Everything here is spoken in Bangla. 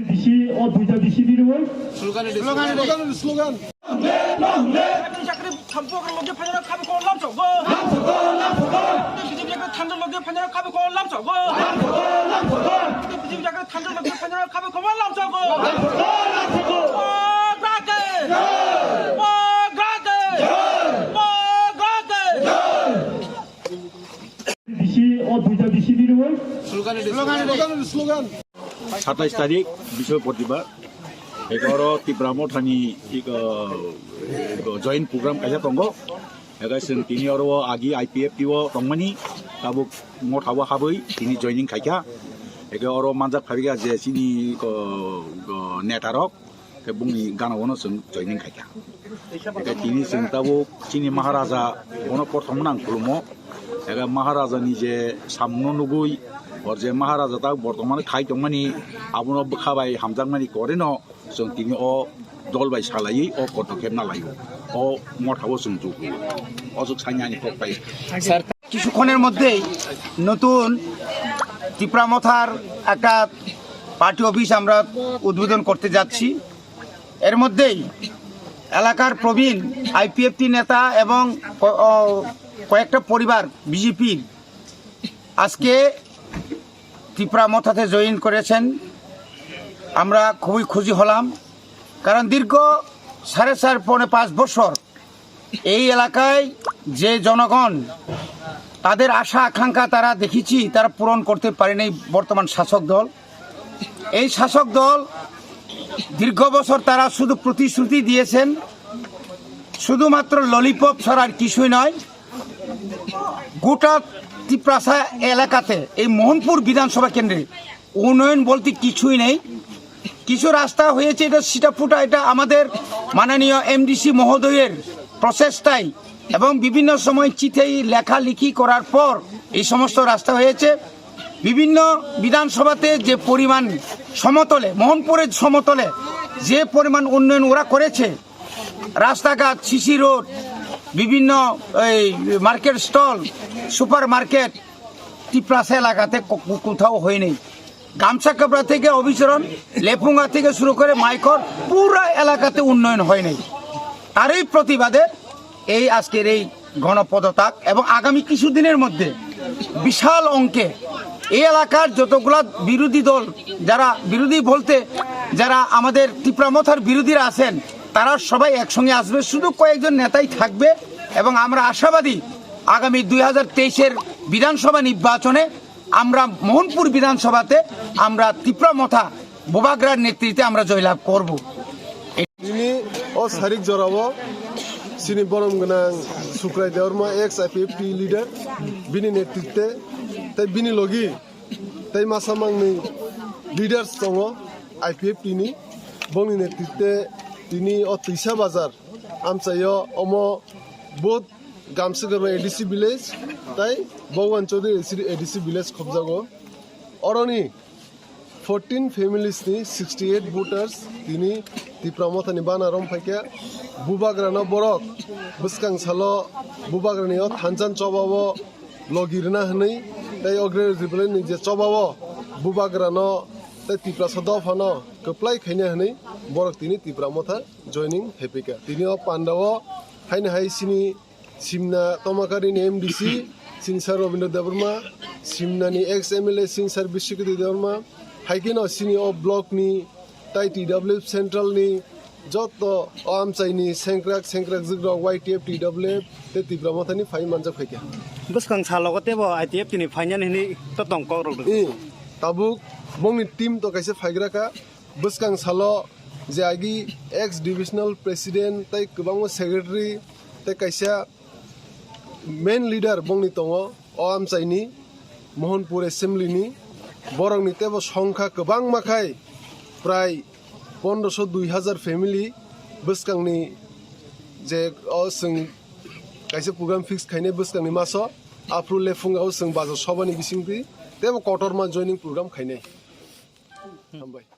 ডিসি ও দুইটা ডিসি দিয়ে দেব স্লোগান চাকরি সম্পর্কের মধ্যে ফেলে খাবে করলাম চগো বিজেপি চাকরি ঠান্ডার মধ্যে ফেলে খাবে করলাম চগো বিজেপি চাকরি ঠান্ডার মধ্যে ফেলে খাবে করলাম চগো ডিসি ও দুইটা ডিসি দিয়ে দেব স্লোগান 27 तारिख बृहस्पतिबार 11 Tipra Mothani joint program kaisa tongo ega sing tini oro agi IPF tiwo tongmani tabuk Motha haboi tini joining khaika ega oro manjak phabiga je sini netarok ke bungni gana wono sing joining khaika ega tini sing tabuk sini maharaja ono prothom nang khulumo ega maharaja ni je samno nugui और जे महाराजा ता बर्तमान खाइ दंमानि आबुनो खाबाय हामजांमानि करेनो जों तिनि अ दलबाय सालायै अ पदक्षेप नालायो अ मथाबो जों जुगु अजक साइनानि फकबाय স্যার কিছুক্ষণের মধ্যেই নতুন ত্রিপুরা মথার একটা পার্টি অফিস আমরা উদ্বোধন করতে যাচ্ছি এর মধ্যেই এলাকার প্রবীণ আইপিএফটি নেতা এবং কয়েকটা পরিবার বিজেপির আজকে ত্রিপুরা মথাতে জয়েন করেছেন আমরা খুবই খুশি হলাম কারণ দীর্ঘ 4.5 বছর এই এলাকায় যে জনগণ তাদের আশা আকাঙ্ক্ষা তারা দেখেছি তারা পূরণ করতে পারেনি বর্তমান শাসক দল এই শাসক দল দীর্ঘ বছর তারা শুধু প্রতিশ্রুতি দিয়েছেন শুধুমাত্র ললিপপ ছাড়া আর কিছুই নয় গোটা ত্রিপুরা এলাকাতে এই মোহনপুর বিধানসভা কেন্দ্রে উন্নয়ন বলতে কিছুই নেই কিছু রাস্তা হয়েছে এটা সিটাফুটা এটা আমাদের মাননীয় এমডিসি মহোদয়ের প্রচেষ্টায় এবং বিভিন্ন সময় চিঠি লেখালেখি করার পর এই সমস্ত রাস্তা হয়েছে বিভিন্ন বিধানসভাতে যে পরিমাণ সমতলে মোহনপুরের সমতলে যে পরিমাণ উন্নয়ন ওরা করেছে রাস্তাঘাট সিসি রোড বিভিন্ন market stall supermarket Tripura এলাকাতে কোথাও হয়নি গামছা কাপড়া থেকে অবিচরণ লেফুঙ্গা থেকে শুরু করে মাইকর পুরো এলাকাতে উন্নয়ন হয়নি তারই প্রতিবাদে এই আজকের এই গণপদত্যাগ এবং আগামী কিছুদিনের মধ্যে বিশাল অঙ্কে এই এলাকার যতগুলা বিরোধী দল যারা বিরোধী বলতে যারা আমাদের ত্রিপুরা মথার বিরোধীরা আছেন তারা সবাই একসঙ্গে আসবে শুধু কয়েকজন নেতাই থাকবে এবং আমরা আশাবাদী আগামী 2023-এর বিধানসভা নির্বাচনে আমরা মোহনপুর বিধানসভাতে আমরা ত্রিপুরা মথা বোবাগ্রার নেতৃত্বে আমরা জয়লাভ করব তিনি ও সারিক জরাবো সিনি বরম গনা সুক্রাই দেওরমা এক্স আইপিএফটি লিডার বিনি নেতৃত্বে তাই বিনি লগি তাই মাসামাংনি লিডার্স দङ আইপিএফটি नि বংনি নেতৃত্বে তিনি ও তিসা বাজার আমচাইও অম বহুত গামসগর এডিসি ভিলেজ তাই ভগবান চৌধুরী এডিসি ভিলেজ খবজাগো অরনি 14 ফ্যামিলিজ नि 68 ভোটার্স তিনি ত্রিপুরা মথানি বানারম ফাইকা বুবাগ্রানো বরক বসকাং সালো বুবাগ্রানিও থানজান চবাবো লগিরনা হनै তাই অগ্রে রিপ্লেনি যে চবাবো বুবাগ্রানো তাই ত্রিপুরা সদফানো কপ্লাই খাইনা হनै বরক তিনি ত্রিপুরা মথা জয়নিং হেপিকা তিনিও পান্ডাও হাইনা হাই সিনি সিমনা তমাকারিনি এমডিসি সিনসার রবীন্দ্র দেববর্মা সিমনানি এক্স এমএলএ সিনসার বিশ্বকৃতি দেববর্মা হাইকিনো সিনি ও ব্লকনি তাই টিডব্লিউ সেন্ট্রালনি যত আমচাইনি সেংক্রাক জিগ্রক वाइटीएफ টিডব্লিউ তে ত্রিপুরা মথানি ফাই মানজা ফাইকা বসকাং সালগতে ব আইটিএফ তিনি ফাইনাল হিনি তো তংক রক তাবুক বংনি টিম তো কাইসে ফাইগ্রাকা বসকাং সালো যে আগি এক্স ডিভিশনাল প্রেসিডেন্ট তাই গোबां সেক্রেটারি তাই কাইসা মেন লিডার বংনি দङ আমচাইনি মোহনপুর এসেম্বলিনি বরংনি তেব সংখ্যা गोबां মাখাই প্রায় 1500-2000 ফ্যামিলি বসকাংনি যে जों কাইসে প্রোগ্রাম ফিক্স খাইনে বসকাংনি মাসো আপ্রু লেফুঙ্গাও जों বাজার সবানি বিসিংতি তেব কটरमा জয়নিং প্রোগ্রাম খাইনে হামবাই